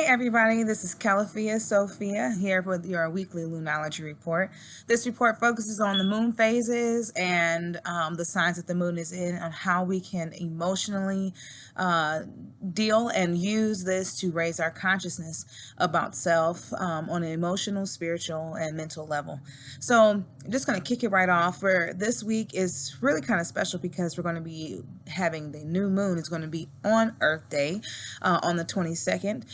everybody, this is Califia Sophia here with your weekly Lunology report. This report focuses on the moon phases and the signs that the moon is in, and how we can emotionally deal and use this to raise our consciousness about self on an emotional, spiritual, and mental level. So I'm just going to kick it right off. For this week is really kind of special because we're going to be having the new moon. It's going to be on Earth Day on the 22nd.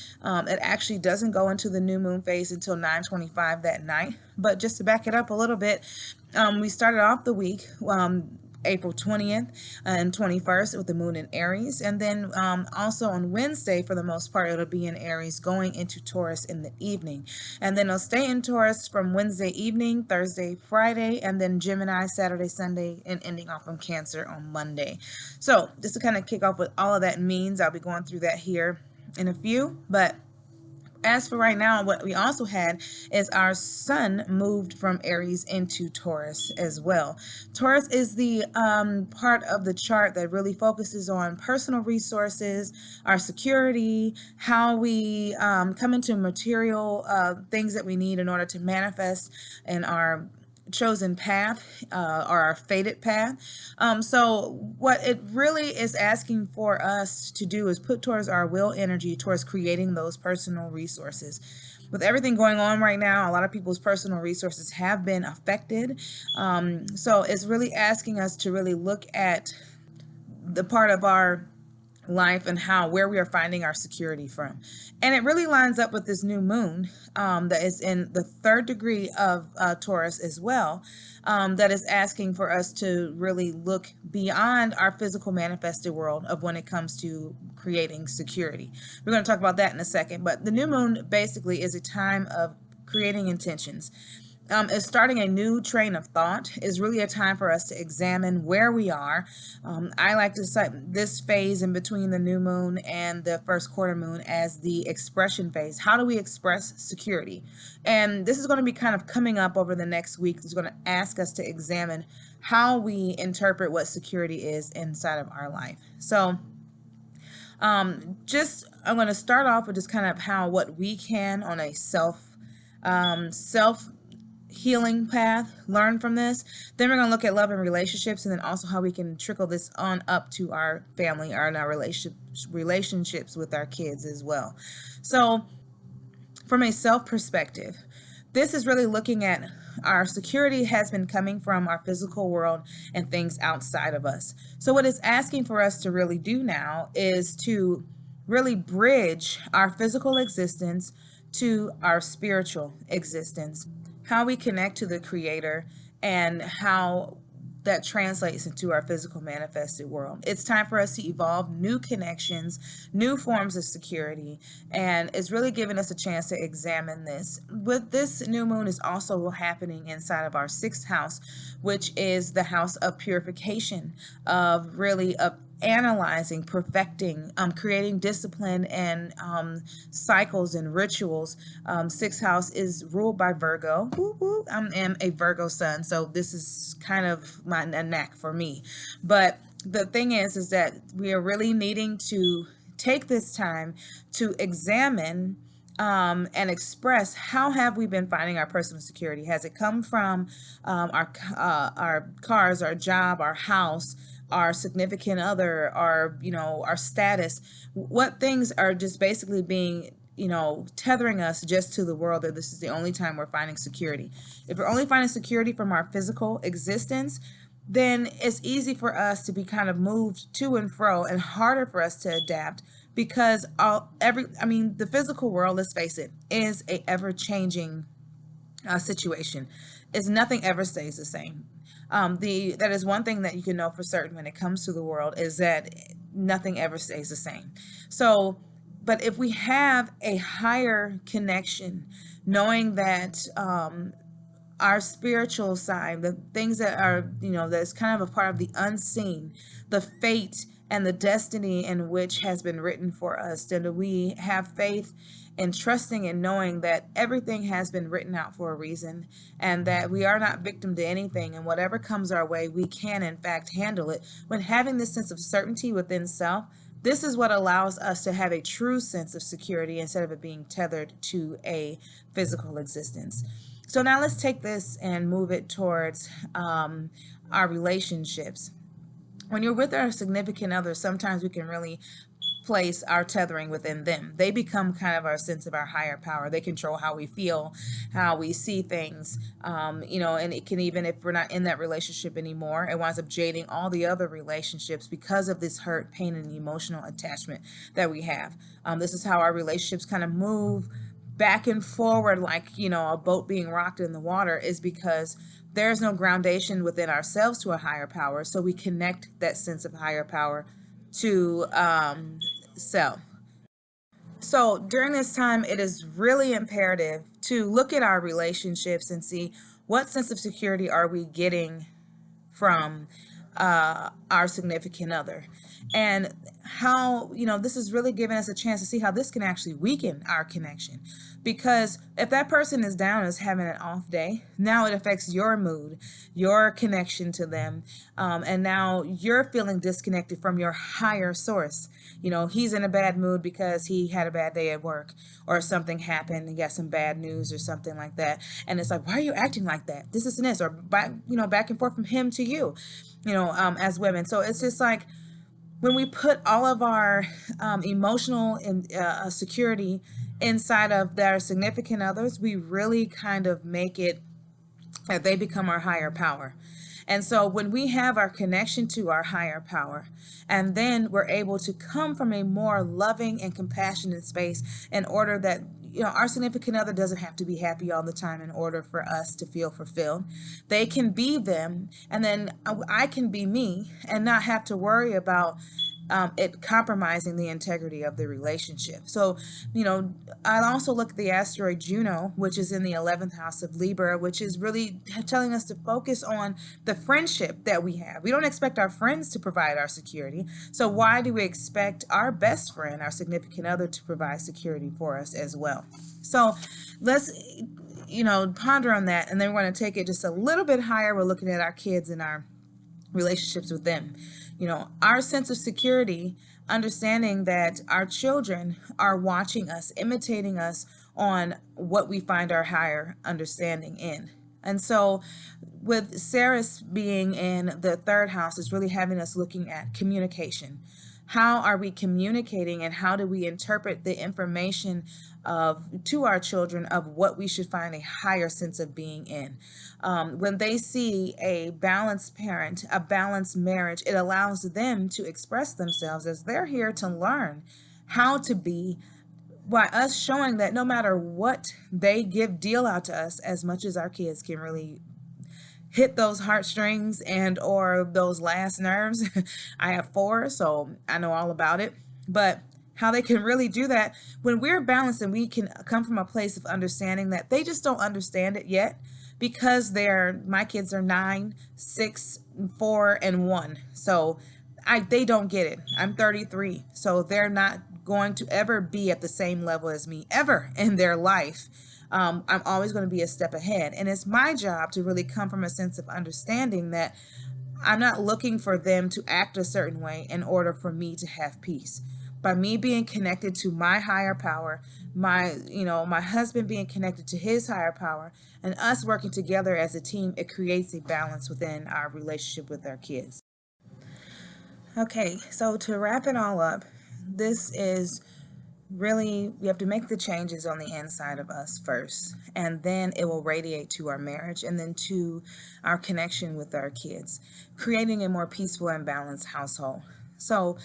It actually doesn't go into the new moon phase until 9:25 that night. But just to back it up a little bit, we started off the week April 20th and 21st with the moon in Aries. And then also on Wednesday, for the most part, it'll be in Aries going into Taurus in the evening. And then it'll stay in Taurus from Wednesday evening, Thursday, Friday, and then Gemini, Saturday, Sunday, and ending off on Cancer on Monday. So just to kind of kick off what all of that means, I'll be going through that here in a few. But as for right now, what we also had is our sun moved from Aries into Taurus as well. Taurus is the part of the chart that really focuses on personal resources, our security, how we come into material things that we need in order to manifest in our chosen path or our fated path. So what it really is asking for us to do is put towards our will energy towards creating those personal resources. With everything going on right now, a lot of people's personal resources have been affected. So it's really asking us to really look at the part of our life and where we are finding our security from. And it really lines up with this new moon that is in the third degree of Taurus as well, that is asking for us to really look beyond our physical manifested world of when it comes to creating security. We're going to talk about that in a second, but the new moon basically is a time of creating intentions. Is starting a new train of thought. Is really a time for us to examine where we are. I like to cite this phase in between the new moon and the first quarter moon as the expression phase. How do we express security? And this is going to be kind of coming up over the next week. It's going to ask us to examine how we interpret what security is inside of our life. So I'm going to start off with just kind of what we can on a self healing path learn from this. Then we're going to look at love and relationships, and then also how we can trickle this on up to our family and our relationships with our kids as well. So from a self perspective, this is really looking at our security has been coming from our physical world and things outside of us. So what it's asking for us to really do now is to really bridge our physical existence to our spiritual existence, how we connect to the Creator, and how that translates into our physical manifested world. It's time for us to evolve new connections, new forms of security, and it's really giving us a chance to examine this. With this new moon is also happening inside of our sixth house, which is the house of purification, of analyzing, perfecting, creating discipline and cycles and rituals. Sixth house is ruled by Virgo. Woo woo. I am a Virgo sun, so this is kind of a knack for me. But the thing is that we are really needing to take this time to examine and express how have we been finding our personal security. Has it come from our cars, our job, our house, our significant other, our status? What things are just basically being tethering us just to the world that this is the only time we're finding security? If we're only finding security from our physical existence, then it's easy for us to be kind of moved to and fro and harder for us to adapt, because the physical world, let's face it, is a ever-changing situation. Nothing ever stays the same. That is one thing that you can know for certain when it comes to the world, is that nothing ever stays the same. So, but if we have a higher connection, knowing that our spiritual side, the things that are, that's kind of a part of the unseen, the fate and the destiny in which has been written for us, then we have faith and trusting and knowing that everything has been written out for a reason, and that we are not victim to anything, and whatever comes our way, we can in fact handle it. When having this sense of certainty within self, This is what allows us to have a true sense of security instead of it being tethered to a physical existence. So now let's take this and move it towards our relationships. When you're with our significant other, sometimes we can really place our tethering within them. They become kind of our sense of our higher power. They control how we feel, how we see things, and it can, even if we're not in that relationship anymore, it winds up jading all the other relationships because of this hurt, pain, and emotional attachment that we have. This is how our relationships kind of move back and forward like, a boat being rocked in the water, is because there's no groundation within ourselves to a higher power. So we connect that sense of higher power to self. So during this time, it is really imperative to look at our relationships and see what sense of security are we getting from our significant other, and how, this is really giving us a chance to see how this can actually weaken our connection. Because if that person is down, is having an off day, now it affects your mood, your connection to them, and now you're feeling disconnected from your higher source. He's in a bad mood because he had a bad day at work, or something happened, he got some bad news or something like that, and it's like, why are you acting like that? This is this, or back and forth from him to you, as women. So it's just like, when we put all of our emotional and security inside of their significant others, we really kind of make it that they become our higher power. And so when we have our connection to our higher power, and then we're able to come from a more loving and compassionate space, in order that, our significant other doesn't have to be happy all the time in order for us to feel fulfilled. They can be them, and then I can be me, and not have to worry about it compromising the integrity of the relationship. So, I also look at the asteroid Juno, which is in the 11th house of Libra, which is really telling us to focus on the friendship that we have. We don't expect our friends to provide our security. So why do we expect our best friend, our significant other, to provide security for us as well? So let's, ponder on that. And then we're going to take it just a little bit higher. We're looking at our kids and our relationships with them. Our sense of security, understanding that our children are watching us, imitating us on what we find our higher understanding in. And so with Ceres being in the third house, is really having us looking at communication. How are we communicating, and how do we interpret the information to our children of what we should find a higher sense of being in? When they see a balanced parent, a balanced marriage, it allows them to express themselves, as they're here to learn how to be, by us showing that no matter what they deal out to us, as much as our kids can really hit those heartstrings and or those last nerves. I have 4, so I know all about it. But how they can really do that when we're balanced, and we can come from a place of understanding that they just don't understand it yet, because my kids are 9, 6, 4, and 1. So they don't get it. I'm 33, so they're not going to ever be at the same level as me ever in their life. I'm always going to be a step ahead. And it's my job to really come from a sense of understanding that I'm not looking for them to act a certain way in order for me to have peace. By me being connected to my higher power, my husband being connected to his higher power, and us working together as a team, it creates a balance within our relationship with our kids. Okay, so to wrap it all up, this is really, we have to make the changes on the inside of us first, and then it will radiate to our marriage, and then to our connection with our kids, creating a more peaceful and balanced household. So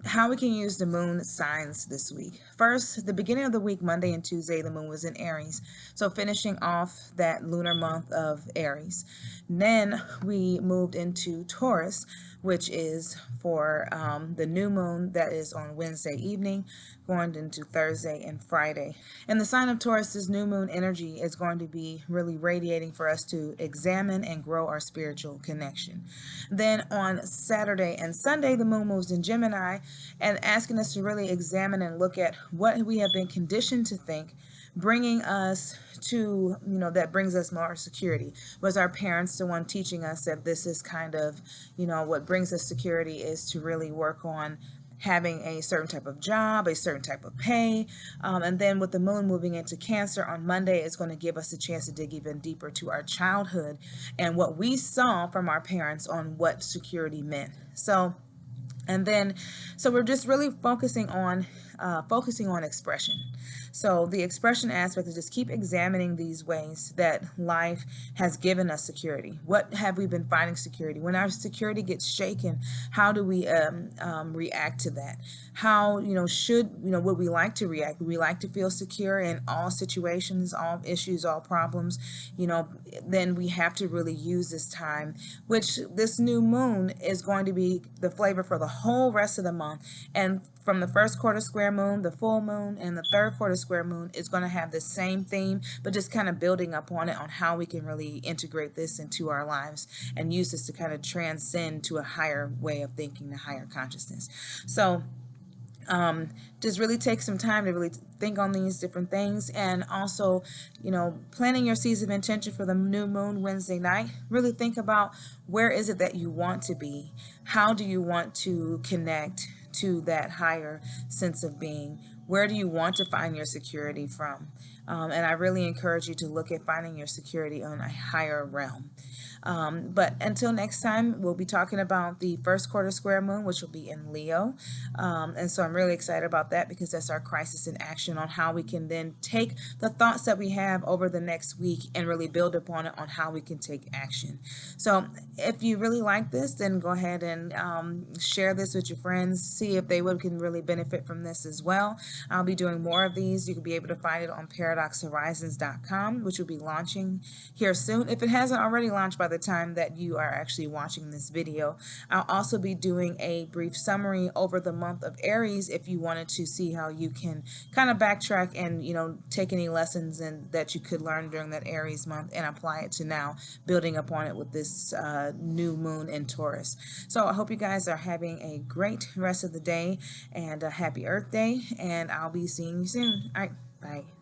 how we can use the moon signs this week. First, the beginning of the week, Monday and Tuesday, the moon was in Aries. So finishing off that lunar month of Aries. Then we moved into Taurus, which is for the new moon that is on Wednesday evening, going into Thursday and Friday. In the sign of Taurus, this new moon energy is going to be really radiating for us to examine and grow our spiritual connection. Then on Saturday and Sunday, the moon moves in Gemini, and asking us to really examine and look at what we have been conditioned to think, bringing us to, that brings us more security. Was our parents the one teaching us that this is kind of, what brings us security, is to really work on having a certain type of job, a certain type of pay. And then with the moon moving into Cancer on Monday, it's going to give us a chance to dig even deeper to our childhood and what we saw from our parents on what security meant. So we're just really focusing on expression. So the expression aspect is just keep examining these ways that life has given us security. What have we been finding security? When our security gets shaken, how do we react to that? How, would we like to react? Would we like to feel secure in all situations, all issues, all problems? Then we have to really use this time, which this new moon is going to be the flavor for the whole rest of the month. And from the first quarter square moon, the full moon, and the third quarter square moon is going to have the same theme, but just kind of building upon it on how we can really integrate this into our lives and use this to kind of transcend to a higher way of thinking, a higher consciousness. So just really take some time to really think on these different things, and also, planning your season of intention for the new moon Wednesday night. Really think about, where is it that you want to be? How do you want to connect to that higher sense of being? Where do you want to find your security from? And I really encourage you to look at finding your security on a higher realm. But until next time, we'll be talking about the first quarter square moon, which will be in Leo. And so I'm really excited about that, because that's our crisis in action on how we can then take the thoughts that we have over the next week and really build upon it on how we can take action. So if you really like this, then go ahead and share this with your friends. See if they can really benefit from this as well. I'll be doing more of these. You can be able to find it on paradoxhorizons.com, which will be launching here soon, if it hasn't already launched by the time that you are actually watching this video. I'll also be doing a brief summary over the month of Aries if you wanted to see how you can kind of backtrack and take any lessons that you could learn during that Aries month and apply it to now, building upon it with this new moon in Taurus. So I hope you guys are having a great rest of the day, and a happy Earth Day, and I'll be seeing you soon. All right, bye.